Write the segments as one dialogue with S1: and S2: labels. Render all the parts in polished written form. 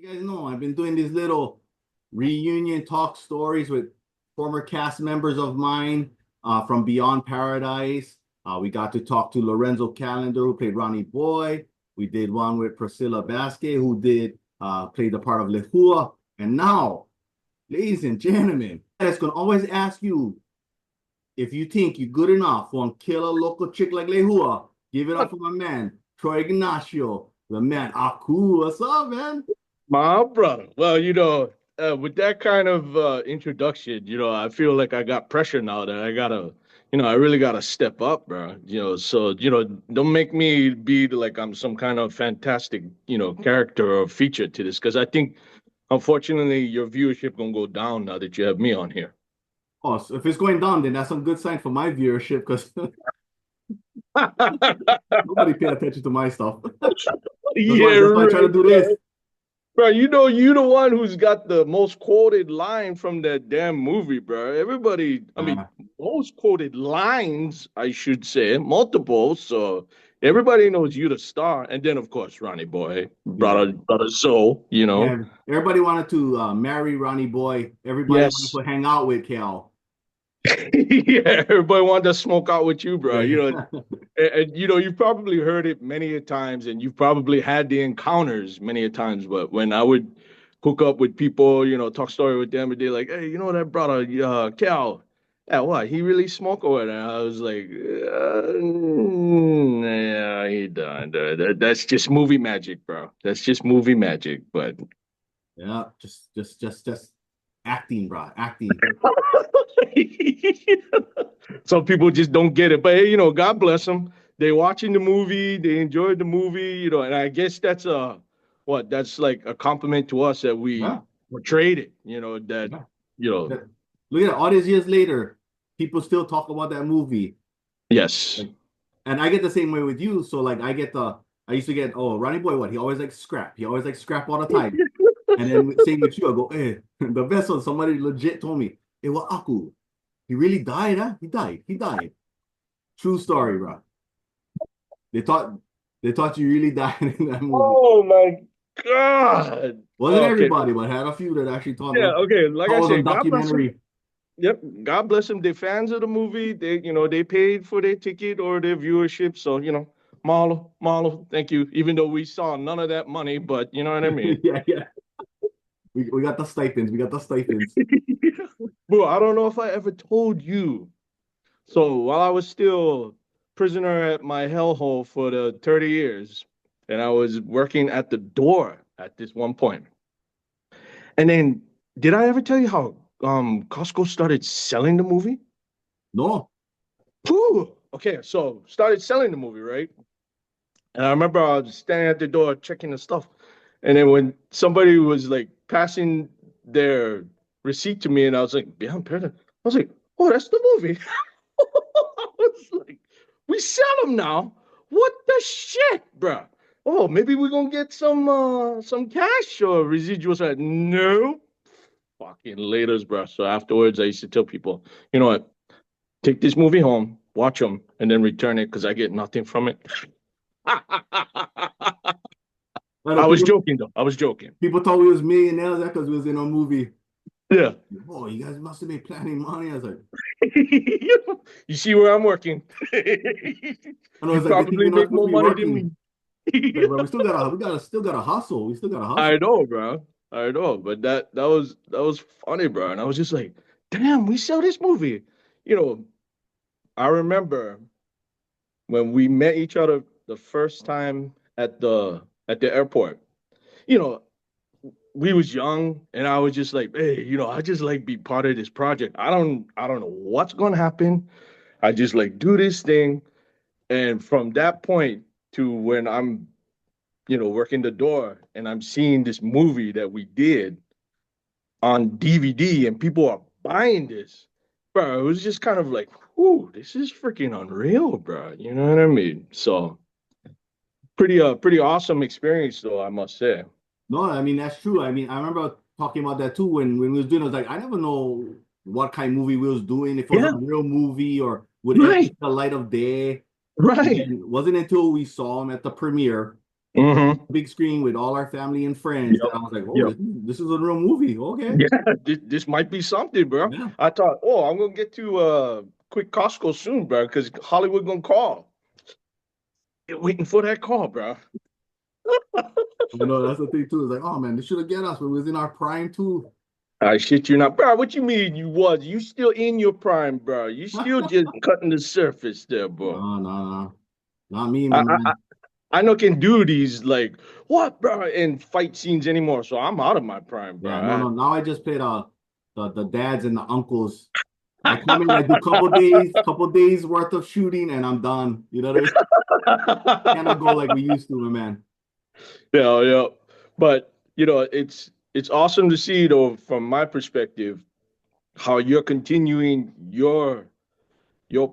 S1: You guys know I've been doing these little reunion talk stories with former cast members of mine from Beyond Paradise. We got to talk to Lorenzo Callender, who played Ronnie Boy. We did one with Priscilla Vasquez, who did play the part of Lehua. And now, ladies and gentlemen, that's gonna always ask you if you think you're good enough for to kill a local chick like Lehua. Give it up for my man, Troy Ignacio, the man. Aku, what's up, man?
S2: My brother. Well, with that kind of introduction, I feel like I got pressure now that I gotta, I really gotta step up, bro. So don't make me be like I'm some kind of fantastic, character or feature to this, because I think, unfortunately, your viewership gonna go down now that you have me on here.
S1: Oh, so if it's going down, then that's some good sign for my viewership because nobody pay attention to my stuff. That's why
S2: Yeah,
S1: that's why I try to
S2: right,
S1: do this.
S2: bro. Bro, you the one who's got the most quoted line from that damn movie, bro. Everybody, I mean,
S1: Uh,
S2: most quoted lines, I should say, multiple. So everybody knows you the star. And then, of course, Ronnie Boy,
S1: yeah,
S2: brother Zoe.
S1: yeah. Everybody wanted to marry Ronnie Boy. Everybody wanted
S2: Yes.
S1: to hang out with Cal.
S2: Yeah, everybody wanted to smoke out with you, bro.
S1: Yeah,
S2: You've probably heard it many a times, and you've probably had the encounters many a times. But when I would hook up with people, talk story with them, and they're like, "Hey, you know that brother, Cal? Yeah, what? He really smoke or what?" And I was like, "Yeah, he done. That's just movie magic, bro. That's just movie magic." But
S1: yeah. Just acting, bro. Acting.
S2: some people just don't get it. But hey, God bless them. They watching the movie, they enjoyed the movie, and I guess that's like a compliment to us that we
S1: Yeah,
S2: portrayed it,
S1: yeah.
S2: you know,
S1: That- Look at that. All these years later, people still talk about that movie.
S2: yes.
S1: Like, and I get the same way with you. So like, I used to get, oh, Ronnie Boy, what? He always like scrap. He always like scrap all the time. And then same with you, I go, eh, the best one, somebody legit told me, hey, what Aku? He really died, huh? He died. He died. True story, bro. They thought they thought you really died in that movie.
S2: Oh my God.
S1: Wasn't
S2: Okay.
S1: everybody, but had a few that actually thought
S2: Yeah,
S1: that
S2: okay. Like I
S1: was on
S2: said, God bless them.
S1: documentary.
S2: Yep. God bless them. They're fans of the movie. They paid for their ticket or their viewership. So, Marlo, thank you. Even though we saw none of that money, but you know what I mean?
S1: Yeah, yeah. We got the stipends. We got the stipends.
S2: Bro, I don't know if I ever told you. So while I was still prisoner at my hellhole for the 30 years, and I was working at the door at this one point. And then did I ever tell you how Costco started selling the movie?
S1: No.
S2: Phew. Okay, so started selling the movie, right? And I remember I was standing at the door checking the stuff. And then when somebody was like passing their receipt to me, and I was like, yeah, I'm I was like, oh, that's the movie. I was like, we sell them now. What the shit, bro? Oh, maybe we're gonna get some cash or residuals. No, fucking laters, bro. So afterwards, I used to tell people, you know what? Take this movie home, watch them, and then return it because I get nothing from it.
S1: I know
S2: I was
S1: people
S2: joking though. I was joking.
S1: people thought we was millionaires because we was in a movie.
S2: Yeah.
S1: Oh, you guys must have been planning money. I was like,
S2: You see where I'm working.
S1: I know
S2: You
S1: it's like they think
S2: probably
S1: we're not
S2: make
S1: supposed
S2: more
S1: to be
S2: money than
S1: working.
S2: me.
S1: Like, bro, we gotta still gotta hustle. We still gotta hustle.
S2: I know, bro. I know, but that was funny, bro. And I was just like, damn, we sell this movie. You know, I remember when we met each other the first time at the airport. You know, we was young, and I was just like, hey, I just like be part of this project. I don't know what's gonna happen. I just like do this thing. And from that point to when I'm, working the door and I'm seeing this movie that we did on DVD and people are buying this, bro, it was just kind of like, whoo, this is freaking unreal, bro. You know what I mean? So pretty awesome experience though, I must say.
S1: No, I mean that's true. I mean, I remember talking about that too when we was doing. I was like, I never know what kind of movie we was doing. If it was a
S2: Yeah,
S1: real movie or would ever see
S2: right,
S1: the light of day. And
S2: right.
S1: then it wasn't until we saw him at the premiere
S2: Mm-hmm.
S1: big screen with all our family and friends.
S2: Yep.
S1: That I was like, oh,
S2: Yep.
S1: this is a real movie. Okay.
S2: Yeah, this might be something, bro.
S1: Yeah.
S2: I thought, oh, I'm gonna get to quick Costco soon, bro, because Hollywood gonna call. You're waiting for that call, bro.
S1: I know that's the thing too. It's like, oh man, this should have get us when we was in our prime too.
S2: I shit you not, bro. What you mean you was? You still in your prime, bro? You still just cutting the surface there, bro.
S1: No, no, no. Not me, my
S2: I I, I
S1: man.
S2: I no can do these like what, bro, in fight scenes anymore. So I'm out of my prime, bro.
S1: Yeah, no, no. Now I just play the dads and the uncles. I come in, I do couple days worth of shooting, and I'm done. You know what I mean? Cannot go like we used to, my man.
S2: Yeah, yeah. But it's awesome to see though, from my perspective, how you're continuing your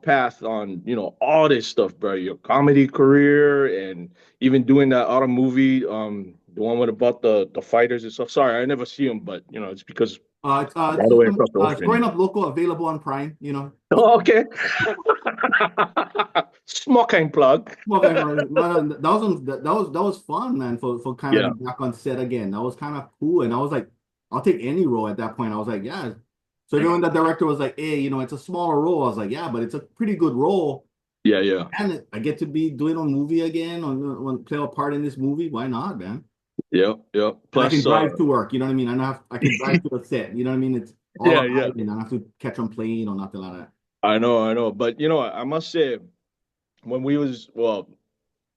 S2: path on, all this stuff, bro. Your comedy career and even doing that other movie, the one with about the fighters and stuff. Sorry, I never see them, but it's because I'm all the way across the
S1: It's growing
S2: ocean.
S1: up local, available on Prime. You know,
S2: Oh, okay. Smoking plug.
S1: well, no, that was that was fun, man. For kind of
S2: Yeah.
S1: be back on set again, that was kind of cool. And I was like, I'll take any role at that point. I was like, yeah. So even when the director was like, hey, it's a smaller role, I was like, yeah, but it's a pretty good role.
S2: Yeah, yeah.
S1: And I get to be doing a movie again, on play a part in this movie. Why not, man?
S2: Yeah, yeah.
S1: And I can
S2: Plus,
S1: drive to work. You know what I mean? I can drive to the set. You know what I mean? It's all
S2: yeah,
S1: on
S2: yeah.
S1: island. I don't have to catch on plane or nothing like that.
S2: I know. But I must say, when we was well,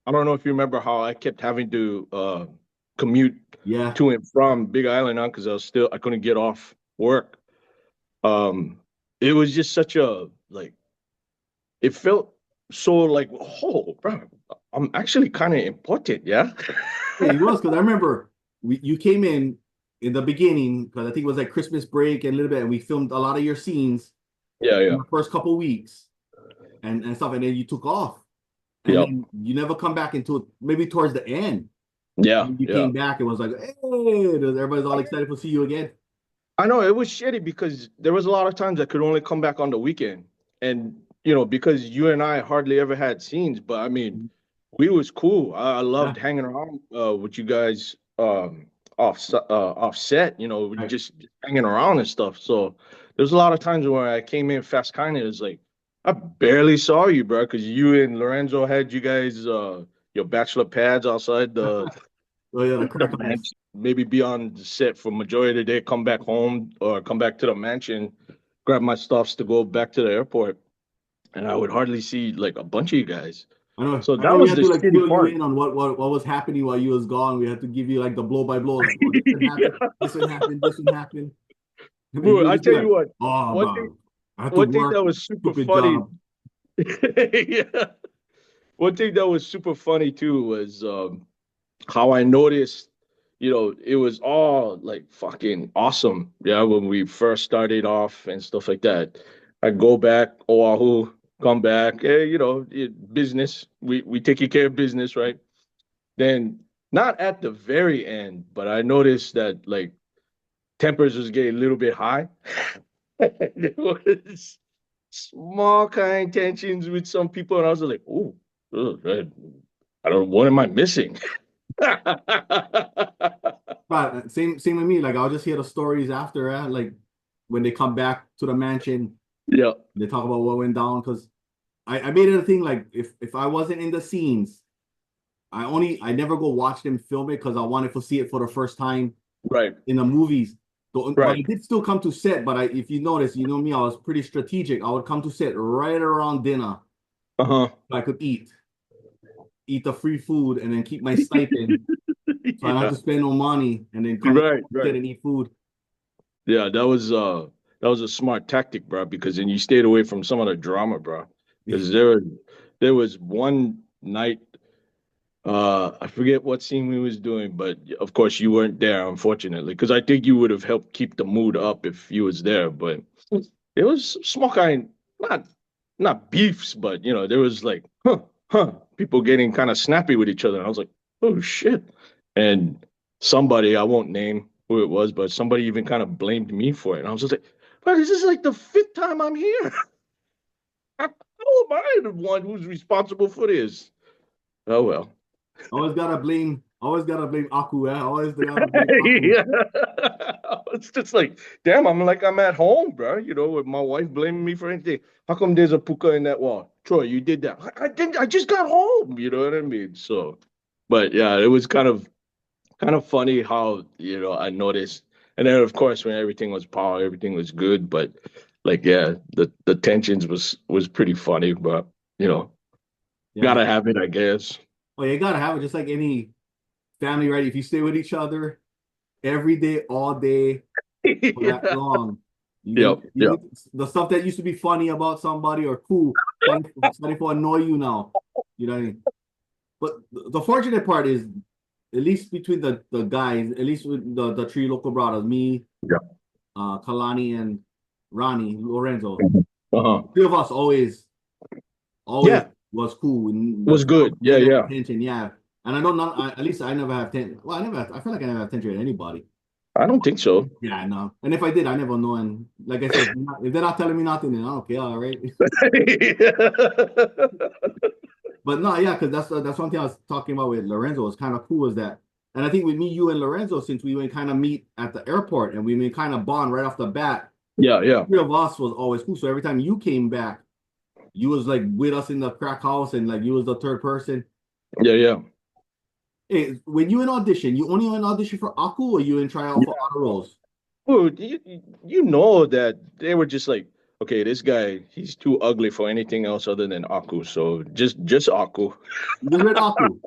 S2: I don't know if you remember how I kept having to commute
S1: Yeah.
S2: to and from Big Island now because I couldn't get off work. Um, it was just such a like it felt so like, oh, bro, I'm actually kind of important, yeah.
S1: Yeah, he was because I remember you came in the beginning because I think it was like Christmas break and a little bit, and we filmed a lot of your scenes
S2: Yeah,
S1: in
S2: yeah,
S1: the first couple weeks and stuff, and then you took off, and
S2: yeah,
S1: then you never come back until maybe towards the end.
S2: yeah,
S1: And you
S2: yeah.
S1: came back and was like, hey, everybody's all excited to see you again.
S2: I know it was shitty because there was a lot of times I could only come back on the weekend, and because you and I hardly ever had scenes, but I mean, we was cool. I
S1: Yeah,
S2: loved hanging around with you guys off set,
S1: right.
S2: just hanging around and stuff. So there's a lot of times where I came in fast kind of it's like I barely saw you, bro, because you and Lorenzo had you guys your bachelor pads outside the
S1: Oh yeah, the
S2: the
S1: crack
S2: mansion,
S1: house.
S2: maybe be on the set for majority of the day, come back home or come back to the mansion, grab my stuffs to go back to the airport, and I would hardly see like a bunch of you guys.
S1: I know.
S2: So
S1: I
S2: that
S1: know we
S2: was
S1: had
S2: the
S1: to like
S2: shitty
S1: fill you
S2: part.
S1: in on what was happening while you was gone. We had to give you like the blow by blow, like, oh, this would happen,
S2: Yeah.
S1: this would happen, this would happen. And then you
S2: Bro,
S1: would
S2: I
S1: just be
S2: tell you
S1: like,
S2: what,
S1: oh,
S2: one thing,
S1: bro, I have to
S2: one thing
S1: work,
S2: that was super
S1: stupid
S2: funny.
S1: job.
S2: Yeah. One thing that was super funny too was how I noticed, it was all like fucking awesome. Yeah, when we first started off and stuff like that. I go back, Oahu, come back, hey, business. We taking care of business, right? Then not at the very end, but I noticed that like tempers was getting a little bit high. There was small kind of tensions with some people, and I was like, "Oh, I don't. What am I missing?"
S1: But same with me. Like I'll just hear the stories after, like when they come back to the mansion,
S2: Yeah,
S1: they talk about what went down. Because I made it a thing like if I wasn't in the scenes, I never go watch them film it because I wanted to see it for the first time
S2: right,
S1: in the movies. But I
S2: right.
S1: did still come to set. But if you notice, you know me, I was pretty strategic. I would come to set right around dinner
S2: Uh-huh.
S1: so I could eat the free food, and then keep my stipend, so I don't have
S2: Yeah,
S1: to spend no money, and then come
S2: right,
S1: sit
S2: right.
S1: and eat food.
S2: Yeah, that was a smart tactic, bro, because then you stayed away from some of the drama, bro. Because there was one night, I forget what scene we was doing, but of course you weren't there, unfortunately, because I think you would have helped keep the mood up if you was there. But it was small kind, not not beefs, but there was like, people getting kind of snappy with each other. And I was like, oh shit. And somebody, I won't name who it was, but somebody even kind of blamed me for it. And I was just like, but this is like the fifth time I'm here. How am I the one who's responsible for this? Oh well.
S1: Always gotta blame Aku. Eh? Always gotta blame Aku.
S2: Yeah. It's just like, damn, I'm at home, bro. With my wife blaming me for anything. How come there's a puka in that wall? Troy, you did that. I didn't, I just got home. You know what I mean? So, but yeah, it was kind of funny how, I noticed. And then of course when everything was power, everything was good. But like, yeah, the tensions was pretty funny, but you know,
S1: Yeah.
S2: gotta have it, I guess.
S1: Oh, you gotta have it just like any family, right? If you stay with each other every day, all day, for that
S2: Yeah.
S1: long,
S2: Yep. Yep.
S1: the stuff that used to be funny about somebody or cool starting to annoy you now. You know what I mean? But the fortunate part is, at least between the guys, at least with the three local brothers, me,
S2: Yeah.
S1: Kalani, and Ronnie Lorenzo,
S2: Uh-huh.
S1: three of us always
S2: Yeah.
S1: was cool.
S2: Was good. Yeah,
S1: Never
S2: yeah.
S1: had tension. Yeah, and I don't know. At least I never have tension. Well, I feel like I never have tension with anybody.
S2: I don't think so.
S1: Yeah, no. And if I did, I never know. And like I said, if they're not telling me nothing, then okay, all right. But no, yeah, because that's one thing I was talking about with Lorenzo. It's kind of cool is that, and I think with me, you, and Lorenzo, since we would kind of meet at the airport and we would kind of bond right off the bat,
S2: Yeah, yeah.
S1: three of us was always cool. So every time you came back, you was like with us in the crack house, and like you was the third person.
S2: Yeah, yeah.
S1: Hey, when you in audition, you only in audition for Aku, or you in tryout for other roles?
S2: Well, you know that they were just like, okay, this guy, he's too ugly for anything else other than Aku. So just Aku.
S1: You just read Aku.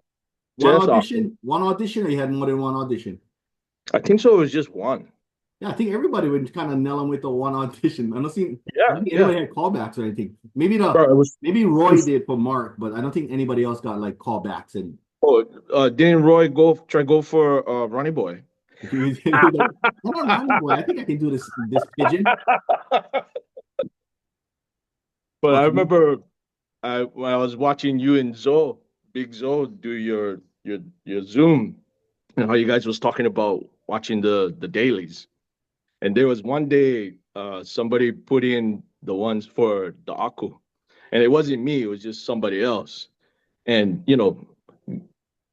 S2: Just Aku.
S1: One audition, or you had more than one audition?
S2: I think so. It was just one.
S1: Yeah, I think everybody would kind of nail him with the one audition. I
S2: Yeah,
S1: don't think
S2: yeah.
S1: anybody had callbacks or anything.
S2: Bro,
S1: Maybe Roy did for Mark, but I don't think anybody else got like callbacks. And
S2: oh, didn't Roy go for Ronnie Boy?
S1: he was like, "I'm not Ronnie boy. I think I can do this pigeon."
S2: But I
S1: But
S2: remember when I was watching you and Zoe, Big Zoe, do your Zoom, and how you guys was talking about watching the dailies. And there was one day somebody put in the ones for the Aku. And it wasn't me, it was just somebody else. And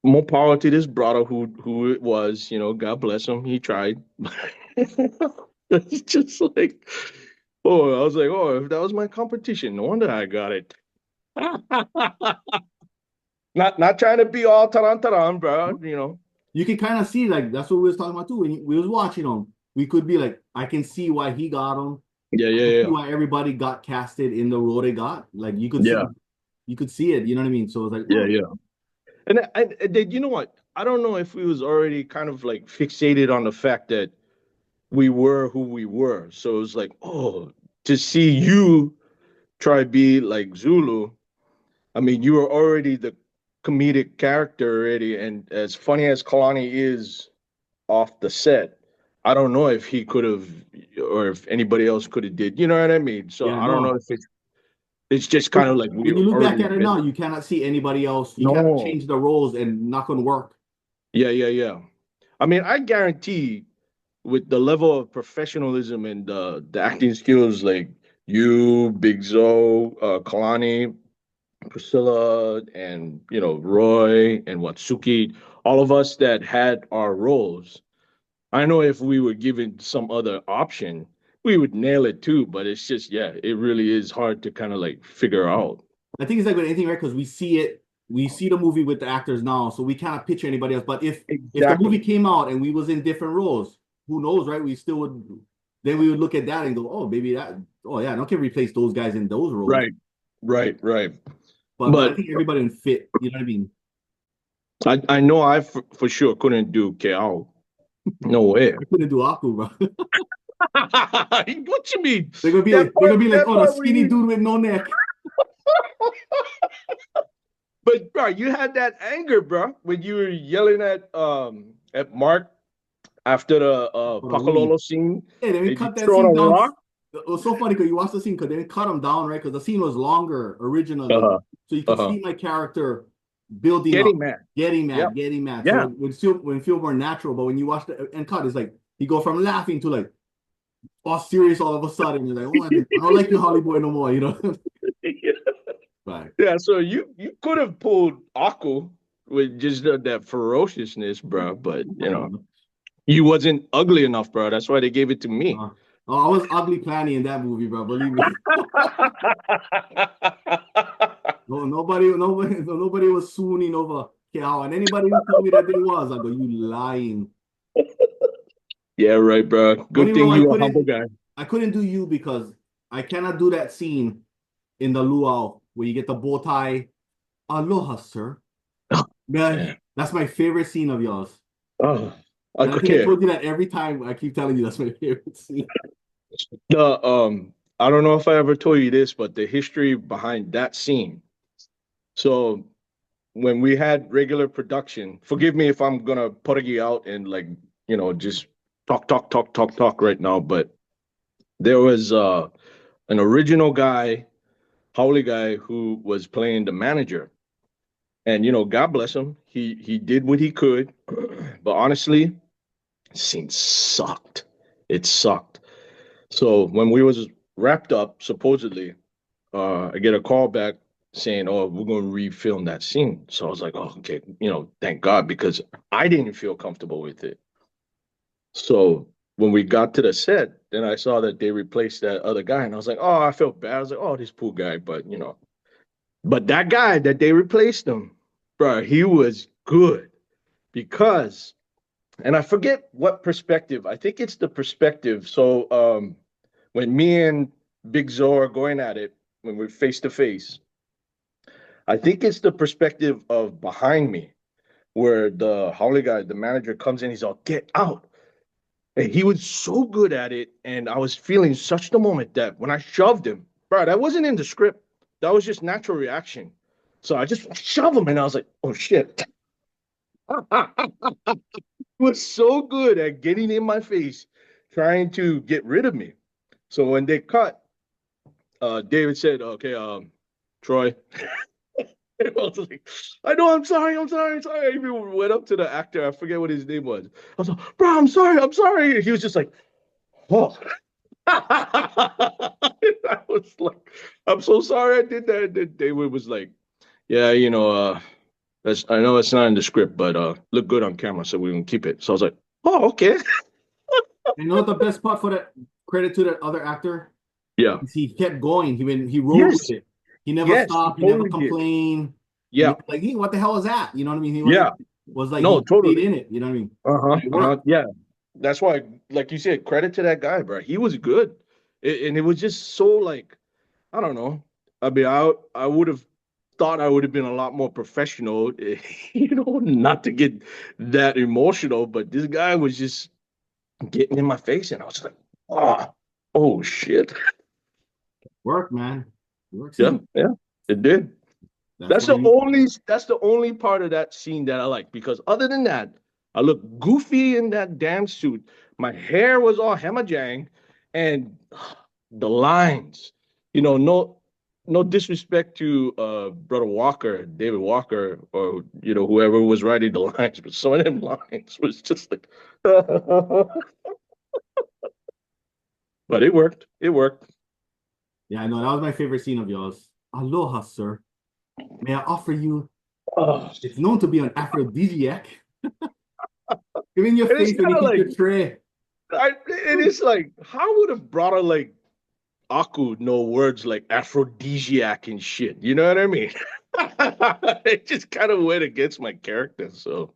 S2: more power to this brother who it was, God bless him, he tried. It's just like, oh, I was like, oh, if that was my competition, no wonder I got it. Not trying to be all taran, bro.
S1: you can kind of see like that's what we was talking about too. When we was watching him, we could be like, I can see why he got him.
S2: Yeah,
S1: I can
S2: yeah,
S1: see
S2: yeah.
S1: why everybody got casted in the role they got. Like
S2: Yeah,
S1: you could see it. You know what I mean? So it's like,
S2: yeah,
S1: oh,
S2: yeah. And then, you know what? I don't know if we was already kind of like fixated on the fact that we were who we were. So it was like, oh, to see you try be like Zulu. I mean, you were already the comedic character already, and as funny as Kalani is off the set, I don't know if he could have, or if anybody else could have did. You know what I mean? So
S1: yeah,
S2: I don't know
S1: no.
S2: if it's just kind of like we
S1: When you look back
S2: already
S1: at it
S2: been.
S1: now, you cannot see anybody else. You cannot
S2: No.
S1: change the roles and not gonna work.
S2: Yeah, yeah, yeah. I mean, I guarantee with the level of professionalism and the acting skills, like you, Big Zo, Kalani, Priscilla, and Roy and Watsuki, all of us that had our roles. I know if we were given some other option, we would nail it too. But it's just, yeah, it really is hard to kind of like figure out.
S1: I think it's like with anything, right? Because we see the movie with the actors now, so we cannot picture anybody else. But if the movie
S2: Exactly.
S1: came out and we was in different roles, who knows, right? We still would then we would look at that and go, oh, maybe that, oh yeah, I can replace those guys in those roles.
S2: Right, right, right.
S1: But I
S2: But
S1: think everybody would fit. You know what I mean?
S2: I know I for sure couldn't do KO. No way.
S1: I couldn't do Aku, bro.
S2: What you mean?
S1: They're gonna be like,
S2: That
S1: oh, the
S2: part where
S1: skinny
S2: you,
S1: dude with no neck.
S2: but bro, you had that anger, bro, when you were yelling at Mark after the
S1: For the weed.
S2: Pacololo scene,
S1: Yeah, then we
S2: and you
S1: cut that
S2: throw
S1: scene
S2: the
S1: down.
S2: rock.
S1: It was so funny because you watch the scene because they cut him down, right? Because the scene was longer originally.
S2: Uh-huh.
S1: So you could
S2: Uh-huh.
S1: see my character building up,
S2: Getting mad. Yep.
S1: getting mad. So
S2: Yeah.
S1: it feel more natural. But when you watch the end cut, it's like he go from laughing to like all serious all of a sudden. You're like, oh, I don't like you, Holly boy, no more, you know? Right.
S2: Yeah. So you could have pulled Aku. with just that ferociousness, bro. But you wasn't ugly enough, bro. That's why they gave it to me.
S1: Oh, I was ugly planning in that movie, bro. Believe me. No, nobody was swooning over Cal. And anybody who told me that they was, I go, you lying.
S2: Yeah, right, bro.
S1: Don't
S2: Good
S1: even know
S2: thing you a humble guy.
S1: I couldn't do you because I cannot do that scene in the luau where you get the bow tie. Aloha, sir. Man,
S2: Yeah.
S1: that's my favorite scene of yours.
S2: Oh,
S1: And I think I
S2: okay.
S1: told you that every time. I keep telling you that's my favorite scene.
S2: I don't know if I ever told you this, but the history behind that scene. So when we had regular production, forgive me if I'm gonna put you out and like, just talk right now, but there was an original guy, Howley guy, who was playing the manager. And God bless him. He did what he could. But honestly, scene sucked. It sucked. So when we was wrapped up, supposedly, I get a call back saying, "Oh, we're going to refilm that scene." So I was like, "Oh, okay, thank God," because I didn't feel comfortable with it. So when we got to the set, then I saw that they replaced that other guy, and I was like, "Oh, I felt bad." I was like, "Oh, this poor guy," but that guy that they replaced him, bro, he was good because, and I forget what perspective. I think it's the perspective. So when me and Big Zo are going at it, when we're face to face, I think it's the perspective of behind me, where the Howley guy, the manager, comes in. He's all, "Get out!" And he was so good at it, and I was feeling such the moment that when I shoved him, bro, that wasn't in the script. That was just natural reaction. So I just shoved him, and I was like, "Oh shit!" He was so good at getting in my face, trying to get rid of me. So when they cut, David said, "Okay, Troy." I was like, "I know, I'm sorry, I'm sorry." I even went up to the actor, I forget what his name was. I was like, "Bro, I'm sorry, I'm sorry." He was just like, "Oh." I was like, "I'm so sorry I did that." And then David was like, "Yeah, that's I know it's not in the script, but look good on camera, so we can keep it." So I was like, "Oh, okay."
S1: You know what the best part for that credit to that other actor?
S2: Yeah.
S1: Is he kept going. He rode with
S2: Yes.
S1: it. He never
S2: Yes, he
S1: stopped. He never
S2: totally did.
S1: complained. He
S2: Yeah.
S1: never, like, what the hell is that? You know what I mean? He
S2: Yeah.
S1: was like
S2: No,
S1: he stayed
S2: totally.
S1: in it. You know what I mean?
S2: Uh-huh.
S1: It
S2: Uh-huh.
S1: worked.
S2: Yeah. That's why, like you said, credit to that guy, bro. He was good. And it was just so like, I don't know. I mean, I would have thought I would have been a lot more professional, not to get that emotional, but this guy was just getting in my face and I was like, oh shit.
S1: Work, man. Work.
S2: Yeah,
S1: See,
S2: yeah, it did.
S1: that's
S2: That's
S1: why
S2: the
S1: you.
S2: only that's the only part of that scene that I like because other than that, I look goofy in that damn suit. My hair was all hemajang, and the lines, no disrespect to brother Walker, David Walker, or whoever was writing the lines, but some of them lines was just like, but it worked. It worked.
S1: Yeah, I know that was my favorite scene of yours. Aloha, sir. May I offer you?
S2: Oh,
S1: It's known to be an aphrodisiac. Give in your
S2: and it's
S1: face when
S2: kind
S1: you
S2: of
S1: hit
S2: like,
S1: your tray.
S2: it is like, how would a brother like Aku know words like aphrodisiac and shit. You know what I mean? It just kind of went against my character. So,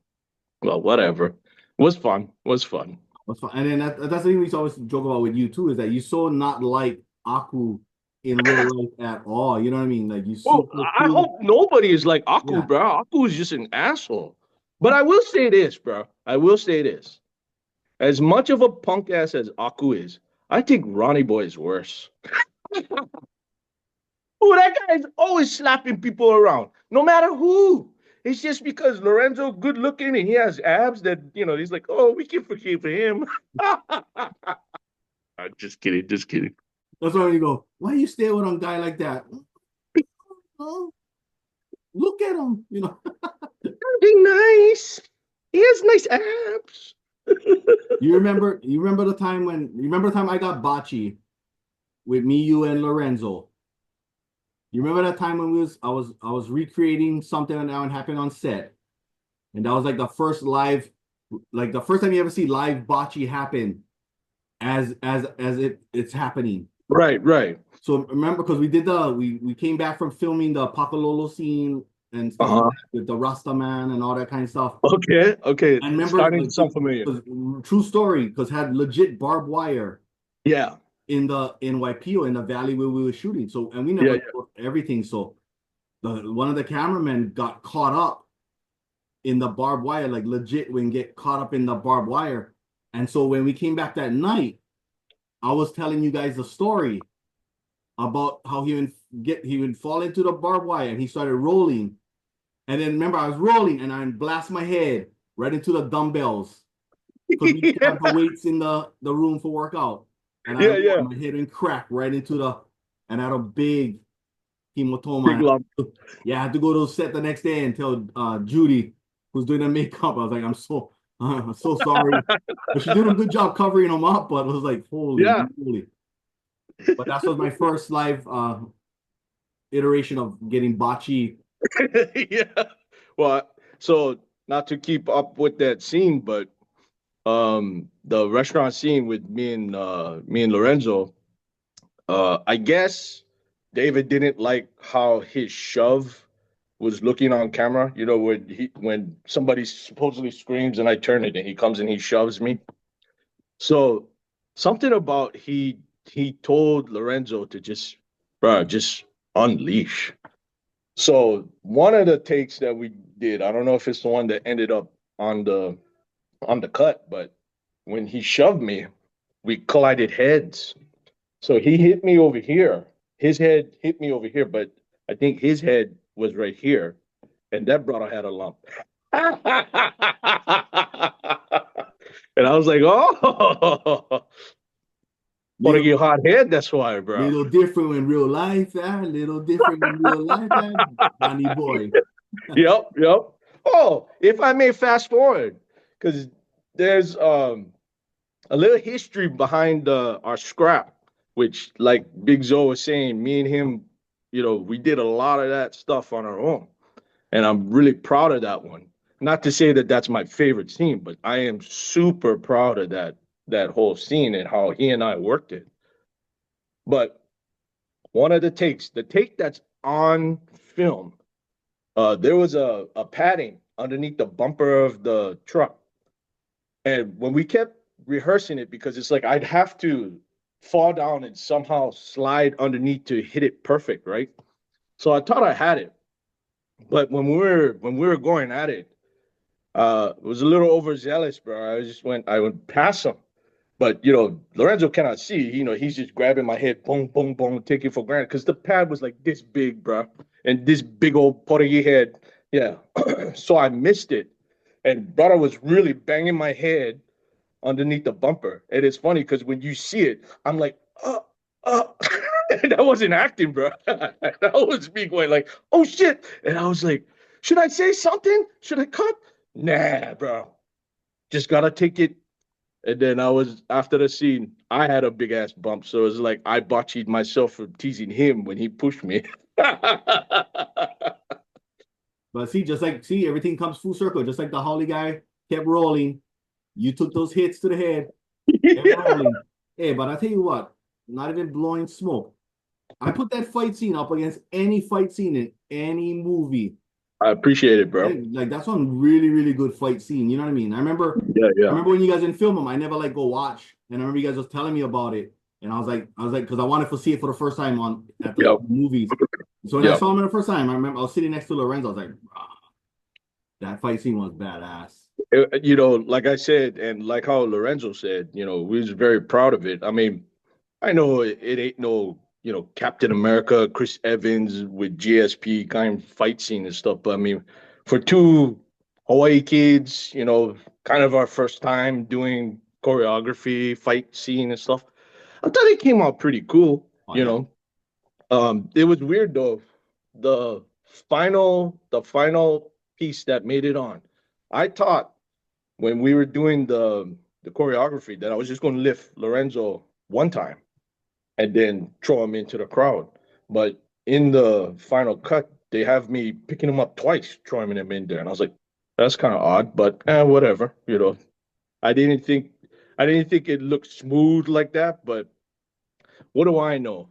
S2: well, whatever. Was fun. Was fun.
S1: That's fine. And then that's the thing we always joke about with you too, is that you so not like Aku in real life at all. You know what I mean? Like you
S2: Well,
S1: super
S2: I
S1: cool.
S2: hope nobody is like Aku,
S1: Yeah.
S2: bro. Aku is just an asshole. But I will say this, bro. I will say this. As much of a punk ass as Aku is, I think Ronnie Boy is worse. Oh, that guy's always slapping people around, no matter who. It's just because Lorenzo good looking and he has abs that he's like, oh, we can forgive him. Just kidding, just kidding.
S1: That's why you go, why you stay with a guy like that? Oh, look at him,
S2: Be nice. He has nice abs.
S1: You remember the time I got bocce with me, you, and Lorenzo? You remember that time when I was recreating something that happened on set, and that was like the first live, like the first time you ever see live bocce happen as it's happening.
S2: Right, right.
S1: So remember, because we came back from filming the Pakalolo scene and stuff like
S2: Uh-huh.
S1: that with the Rasta Man and all that kind of stuff.
S2: Okay, okay.
S1: And remember,
S2: Starting to
S1: like,
S2: sound familiar.
S1: true story, because had legit barbed wire
S2: Yeah,
S1: in Waipio in the valley where we were shooting. So and we
S2: yeah,
S1: never
S2: yeah.
S1: put everything. So the one of the cameramen got caught up in the barbed wire, like legit when get caught up in the barbed wire. And so when we came back that night, I was telling you guys the story about how he would fall into the barbed wire and he started rolling. And then remember, I was rolling and I blast my head right into the dumbbells because we didn't
S2: Yeah,
S1: have the weights in the room for workout. And
S2: yeah, yeah.
S1: my head and crack right into and I had a big
S2: Big
S1: hematoma.
S2: lump.
S1: Yeah, I had to go to set the next day and tell Judy, who's doing the makeup. I was like, I'm so sorry. But she did a good job covering them up, but it was like, holy
S2: Yeah.
S1: moly. But that was my first live iteration of getting bocce.
S2: Yeah. Well, so not to keep up with that scene, but the restaurant scene with me and Lorenzo, I guess David didn't like how his shove was looking on camera. You know, when somebody supposedly screams and I turn it and he comes and he shoves me. So something about he told Lorenzo to just, bro, just unleash. So one of the takes that we did, I don't know if it's the one that ended up on the cut, but when he shoved me, we collided heads. So he hit me over here. His head hit me over here, but I think his head was right here, and that brother had a lump. And I was like, oh, want to
S1: Little
S2: get hot head? That's why, bro.
S1: little different in real life, little different in real life, Danny boy.
S2: Yep, yep. Oh, if I may fast forward, because there's a little history behind our scrap, which, like Big Zo was saying, me and him, we did a lot of that stuff on our own, and I'm really proud of that one. Not to say that that's my favorite scene, but I am super proud of that whole scene and how he and I worked it. But one of the take that's on film, there was a padding underneath the bumper of the truck. And when we kept rehearsing it, because it's like I'd have to fall down and somehow slide underneath to hit it perfect, right? So I thought I had it. But when we were going at it, it was a little overzealous, bro. I would pass him. But Lorenzo cannot see. He's just grabbing my head, boom, boom, boom, taking for granted. Because the pad was like this big, bro. And this big old Portuguese head. Yeah. So I missed it. And brother was really banging my head underneath the bumper. And it's funny because when you see it, I'm like, oh. And I wasn't acting, bro. That was me going like, oh shit. And I was like, should I say something? Should I cut? Nah, bro. Just gotta take it. And then after the scene, I had a big ass bump. So it's like I botched myself for teasing him when he pushed me.
S1: But see, everything comes full circle. Just like the Holly guy kept rolling, you took those hits to the head, kept
S2: Yeah.
S1: rolling. Hey, but I tell you what, not even blowing smoke. I put that fight scene up against any fight scene in any movie.
S2: I appreciate it, bro.
S1: Like that's one really, really good fight scene. You know what I mean? I remember
S2: Yeah,
S1: I
S2: yeah.
S1: remember when you guys didn't film them, I never like go watch. And I remember you guys was telling me about it. And I was like, because I wanted to see it for the first time at the
S2: Yep.
S1: movies. So when I
S2: Yep.
S1: saw him the first time, I remember I was sitting next to Lorenzo. I was like, ah, that fight scene was badass.
S2: Like I said, and like how Lorenzo said, we was very proud of it. I mean, I know it ain't no, Captain America, Chris Evans with GSP kind of fight scene and stuff, but I mean, for two Hawaii kids, kind of our first time doing choreography, fight scene and stuff, I thought it came out pretty cool,
S1: Oh
S2: you
S1: yeah.
S2: know. It was weird though. The the final piece that made it on. I thought when we were doing the choreography that I was just going to lift Lorenzo one time and then throw him into the crowd. But in the final cut, they have me picking him up twice, throwing him in there, and I was like, That's kind of odd, but whatever. I didn't think I didn't think it looked smooth like that, but what do I know?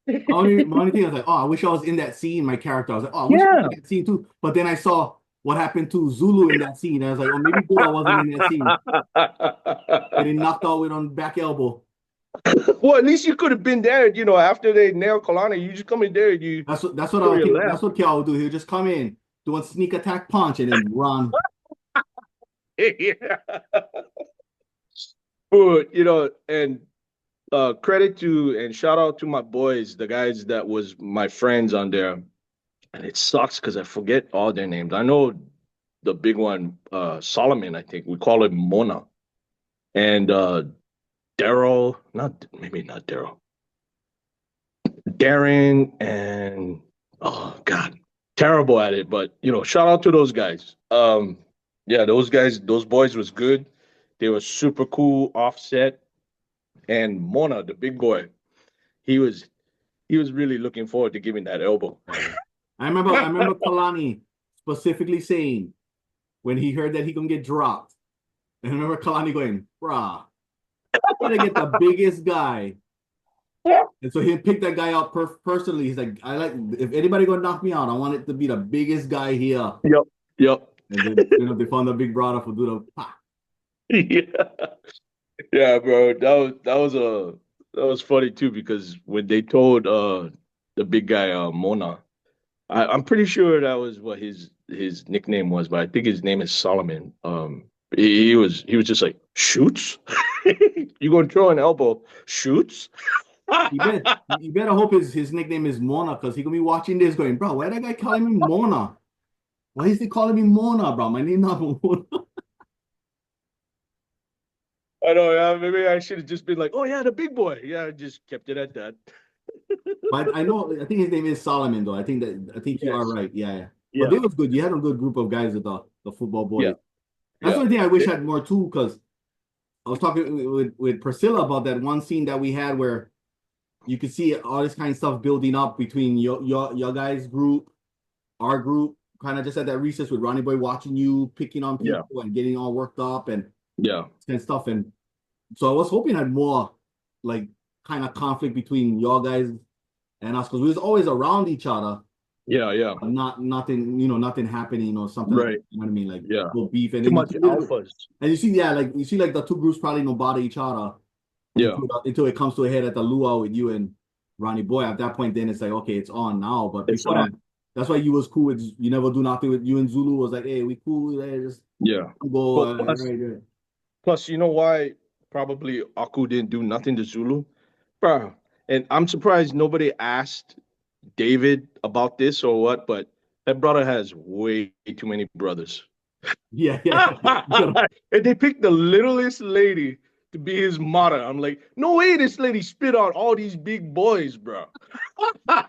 S1: My only thing I was like, oh, I wish I was in that scene. My character, I was like, oh, I wish I was
S2: Yeah.
S1: in that scene too. But then I saw what happened to Zulu in that scene. I was like, oh, maybe good I wasn't in that scene. Getting knocked out with on back elbow.
S2: Well, at least you could have been there, after they nail Kalani, you just come in there and you
S1: That's what
S2: throw
S1: I
S2: your
S1: think. That's
S2: left.
S1: what Kel would do. He'll just come in, do a sneak attack punch, and then run.
S2: Yeah. But, and credit to and shout out to my boys, the guys that was my friends on there. And it sucks because I forget all their names. I know the big one, Solomon, I think. We call him Mona. And Daryl, not maybe not Daryl. Darren and oh God, terrible at it. But shout out to those guys. Yeah, those guys, those boys was good. They were super cool, offset. And Mona, the big boy, he was he was really looking forward to giving that elbow.
S1: I remember Kalani specifically saying when he heard that he gonna get dropped. And I remember Kalani going, "Brah, try to get the biggest guy." And so he picked that guy out personally. He's like, I like if anybody gonna knock me out, I want it to be the biggest guy here.
S2: Yep. Yep.
S1: And then they found the big brother for do the pa.
S2: Yeah. Yeah, bro. That was funny too because when they told the big guy Mona, I'm pretty sure that was what his nickname was, but I think his name is Solomon. He was just like shoots. You gonna throw an elbow? Shoots.
S1: You better hope his nickname is Mona because he gonna be watching this going, bro, why that guy calling me Mona? Why is he calling me Mona, bro? My name not Mona.
S2: I know. Yeah, maybe I should have just been like, oh yeah, the big boy. Yeah, I just kept it at that.
S1: But I think his name is Solomon though. I think you are
S2: Yes.
S1: right. Yeah, yeah. But
S2: Yeah.
S1: it was good. You had a good group of guys with the football
S2: Yeah.
S1: boys. That's the
S2: Yeah.
S1: only thing I wish I had more too, because I was talking with Priscilla about that one scene that we had where you could see all this kind of stuff building up between your guys' group, our group, kind of just at that recess with Ronnie Boy watching you, picking on
S2: Yeah.
S1: people and getting all worked up
S2: Yeah.
S1: and stuff. And so I was hoping I had more like kind of conflict between your guys and us because we was always around each other,
S2: Yeah. Yeah.
S1: but nothing happening or something like that.
S2: Right.
S1: You know what I mean? Like
S2: Yeah.
S1: little beef, and
S2: Too
S1: then
S2: much alphas.
S1: yeah, like you see like the two groups probably no bother each other
S2: Yeah.
S1: until it comes to a head at the luau with you and Ronnie Boy. At that point, then it's like okay, it's on now. But
S2: It's
S1: before that,
S2: on.
S1: that's why you was cool with you never do nothing with you and Zulu was like, hey, we cool, hey, just
S2: Yeah.
S1: go
S2: Well, plus,
S1: right there.
S2: plus, you know why probably Aku didn't do nothing to Zulu, bro. And I'm surprised nobody asked David about this or what, but that brother has way too many brothers.
S1: Yeah, yeah, yeah.
S2: And they picked the littlest lady to be his mother. I'm like, no way, this lady spit on all these big boys, bro.
S1: Yeah,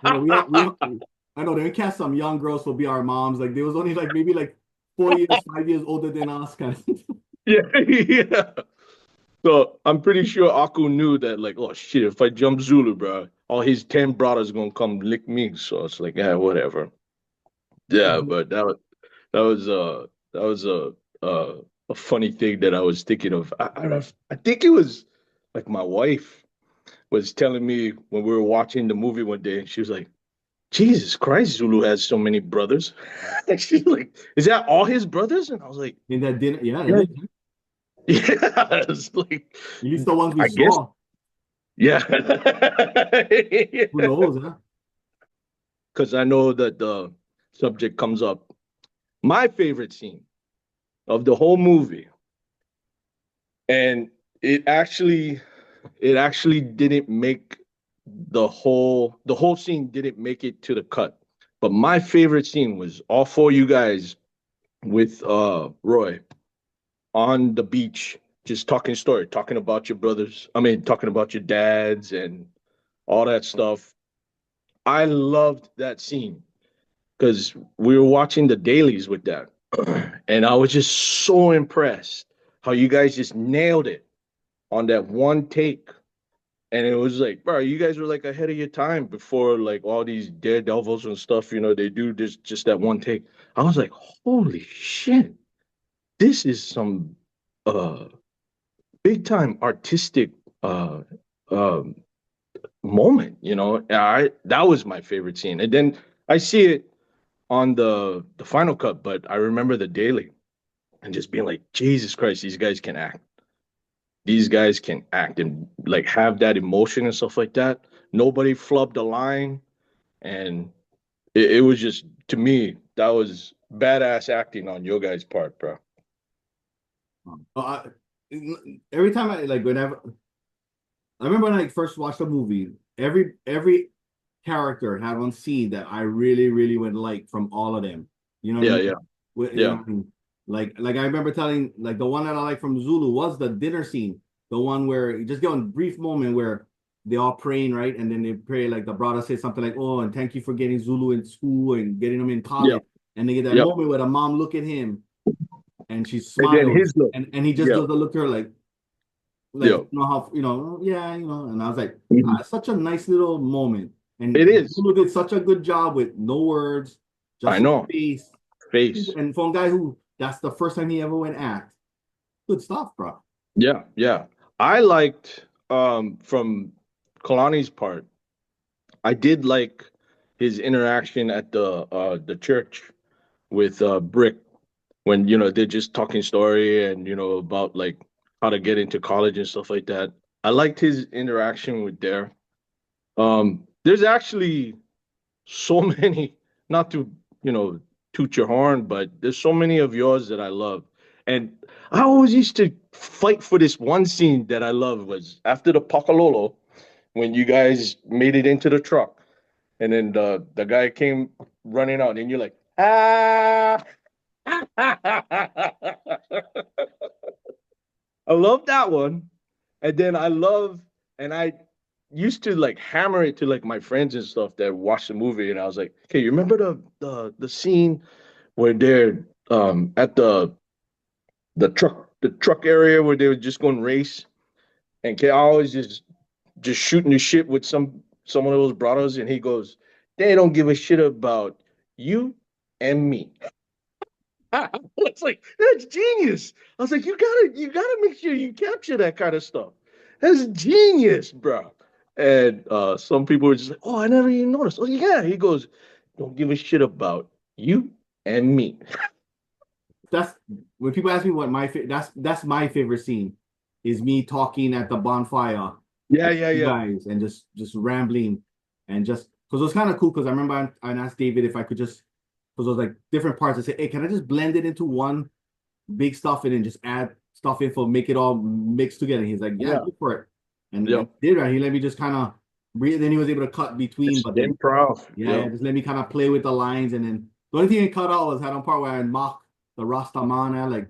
S1: I know they cast some young girls for be our moms. Like they was only like maybe like 4 years, 5 years older than us, kind of.
S2: Yeah, yeah. So I'm pretty sure Aku knew that, like, oh shit, if I jump Zulu, bro, all his 10 brothers gonna come lick me. So it's like, yeah, whatever. Yeah, but that was a funny thing that I was thinking of. I think it was like my wife was telling me when we were watching the movie one day, and she was like, Jesus Christ, Zulu has so many brothers. And she's like, is that all his brothers? And I was like,
S1: In that dinner, yeah, it
S2: yeah,
S1: is.
S2: yeah. It's like,
S1: At least the ones we
S2: I guess,
S1: saw.
S2: yeah.
S1: Who knows, huh?
S2: Because I know that the subject comes up. My favorite scene of the whole movie, and it actually didn't make the whole scene didn't make it to the cut. But my favorite scene was all four of you guys with Roy on the beach, just talking story, talking about your brothers. I mean, talking about your dads and all that stuff. I loved that scene because we were watching the dailies with that. And I was just so impressed how you guys just nailed it on that one take. And it was like, bro, you guys were like ahead of your time before like all these daredevils and stuff, they do this just that one take. I was like, holy shit. this is some uh big time artistic uh um moment, you know. I That was my favorite scene. And then I see it on the final cut, but I remember the daily and just being like, Jesus Christ, these guys can act. These guys can act and like have that emotion and stuff like that. Nobody flubbed a line, and it was just, to me, that was badass acting on your guys' part, bro.
S1: I, every time I like whenever I remember when I first watched the movie, every character had one scene that I really would like from all of them. You know what I
S2: Yeah,
S1: mean?
S2: yeah,
S1: You know
S2: yeah,
S1: what I mean? Like I remember telling like the one that I like from Zulu was the dinner scene, the one where you just get one brief moment where they all praying, right? And then they pray like the brother says something like, "Oh, and thank you for getting Zulu in school and getting them in
S2: yeah,
S1: college." And they get that
S2: yep.
S1: moment where the mom look at him and she
S2: And then
S1: smiles
S2: his look,
S1: and he just
S2: yeah,
S1: does the look at her like
S2: yeah.
S1: you know how you know yeah you know and I was like
S2: Mhm.
S1: such a nice little moment
S2: It
S1: and
S2: is.
S1: Lulu did such a good job with no words,
S2: I
S1: just his
S2: know.
S1: face,
S2: Face.
S1: and for a guy who that's the first time he ever went act, good stuff, bro.
S2: Yeah, yeah. I liked from Kalani's part, I did like his interaction at the church with Brick, when they're just talking story and about like how to get into college and stuff like that. I liked his interaction with Dare. There's actually so many, not to toot your horn, but there's so many of yours that I love. And I always used to fight for this one scene that I love, was after the Pakalolo, when you guys made it into the truck, and then the guy came running out, and you're like, ah. I love that one. And then and I used to like hammer it to like my friends and stuff that watched the movie, and I was like, okay, you remember the scene where they're at the truck area where they were just going to race, and K always just shooting the shit with someone of those brothers, and he goes, they don't give a shit about you and me. I was like, that's genius. I was like, you gotta make sure you capture that kind of stuff. That's genius, bro. And some people were just like, oh, I never even noticed. Oh yeah. He goes, don't give a shit about you and me.
S1: That's when people ask me what that's my favorite scene is me talking at the bonfire
S2: Yeah,
S1: with
S2: yeah,
S1: you
S2: yeah.
S1: guys and just rambling and just because it was kind of cool because I remember I asked David if I could just because it was like different parts. I said, hey, can I just blend it into one big stuff and then just add stuff info, make it all mixed together. He's like, yeah,
S2: Yeah.
S1: go for it. And
S2: Yep.
S1: did right. He let me just kind of breathe. Then he was able to cut between,
S2: It's
S1: but then
S2: improv.
S1: yeah,
S2: Yep.
S1: just let me kind of play with the lines. And then the only thing he cut out was had on part where I mock the Rastamana, like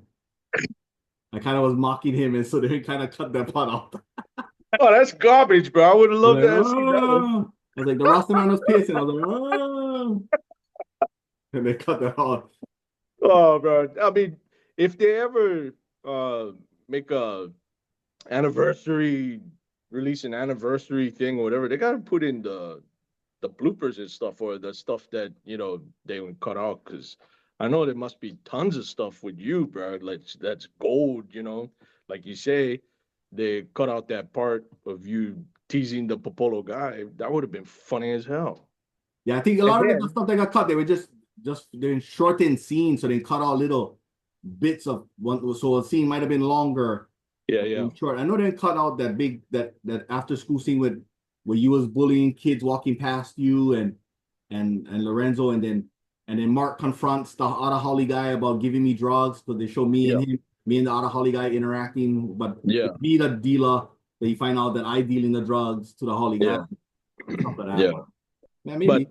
S1: I kind of was mocking him, and so they kind of cut that part out.
S2: Oh, that's garbage, bro. I would have
S1: I was
S2: loved
S1: like,
S2: to have seen that one.
S1: oh, I was like, the Rastaman was pissed, and I was like, oh, and they cut that out.
S2: Oh, bro. I mean, if they ever make a anniversary release an anniversary thing or whatever, they gotta put in the bloopers and stuff, or the stuff that they would cut out, because I know there must be tons of stuff with you, bro. Like that's gold, like you say, they cut out that part of you teasing the Popolo guy. That would have been funny as hell.
S1: Yeah, I think a
S2: And
S1: lot of it, the
S2: then,
S1: stuff that got cut, they were just they're shortened scenes, so they cut out little bits of one. So a scene might have been longer,
S2: yeah,
S1: but it
S2: yeah,
S1: was short. I know they cut out that big that after school scene with where you was bullying kids walking past you and Lorenzo, and then Mark confronts the Otta Holly guy about giving me drugs because they show
S2: yeah,
S1: me and the Otta Holly guy interacting, but
S2: yeah,
S1: it's me the dealer. That you find out that I dealing the drugs to the Holly guy,
S2: yeah,
S1: stuff like that.
S2: yeah.
S1: But yeah,
S2: But
S1: maybe.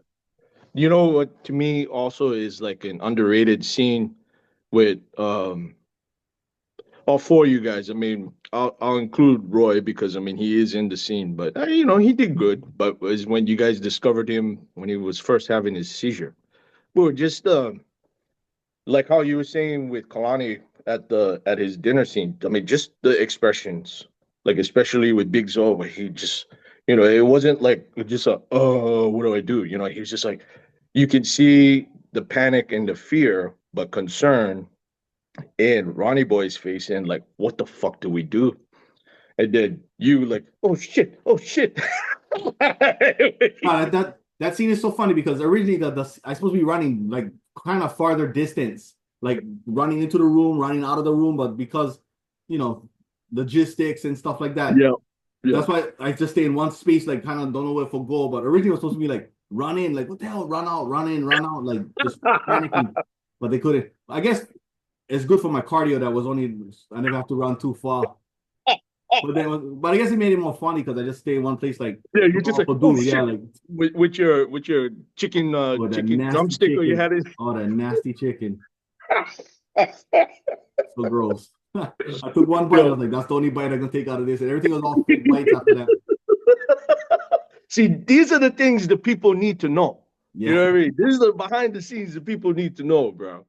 S2: you know what, to me also is like an underrated scene with all four of you guys. I mean, I'll include Roy because I mean he is in the scene, but he did good. But was when you guys discovered him when he was first having his seizure. Well, just like how you were saying with Kalani at his dinner scene. I mean, just the expressions, like especially with Big Zo, where he just, it wasn't like just a oh, what do I do? He was just like, you could see the panic and the fear, but concern, in Ronnie Boy's face and like, what the fuck do we do? And then you like, oh shit, oh shit.
S1: That scene is so funny because originally the I supposed to be running like kind of farther distance, like running into the room, running out of the room, but because you know logistics and stuff like that,
S2: Yeah, yeah.
S1: that's why I just stay in one space, like kind of don't know where to go. But originally it was supposed to be like run in, like what the hell, run out, run in, run out, like just panicking, but they couldn't. I guess it's good for my cardio that was only I never have to run too far. But I guess it made it more funny because I just stay in one place like
S2: Yeah, you're just like, oh
S1: do, yeah,
S2: shit,
S1: like
S2: with your chicken
S1: oh that
S2: chicken
S1: nasty
S2: drumstick or you
S1: chicken.
S2: had it.
S1: Oh that nasty chicken. So gross. I took one bite, I
S2: Yo,
S1: was like, that's the only bite I can take out of this. And everything was all fake bites after that.
S2: see, these are the things that people need to know. You
S1: Yeah.
S2: know what I mean? These are the behind the scenes that people need to know, bro.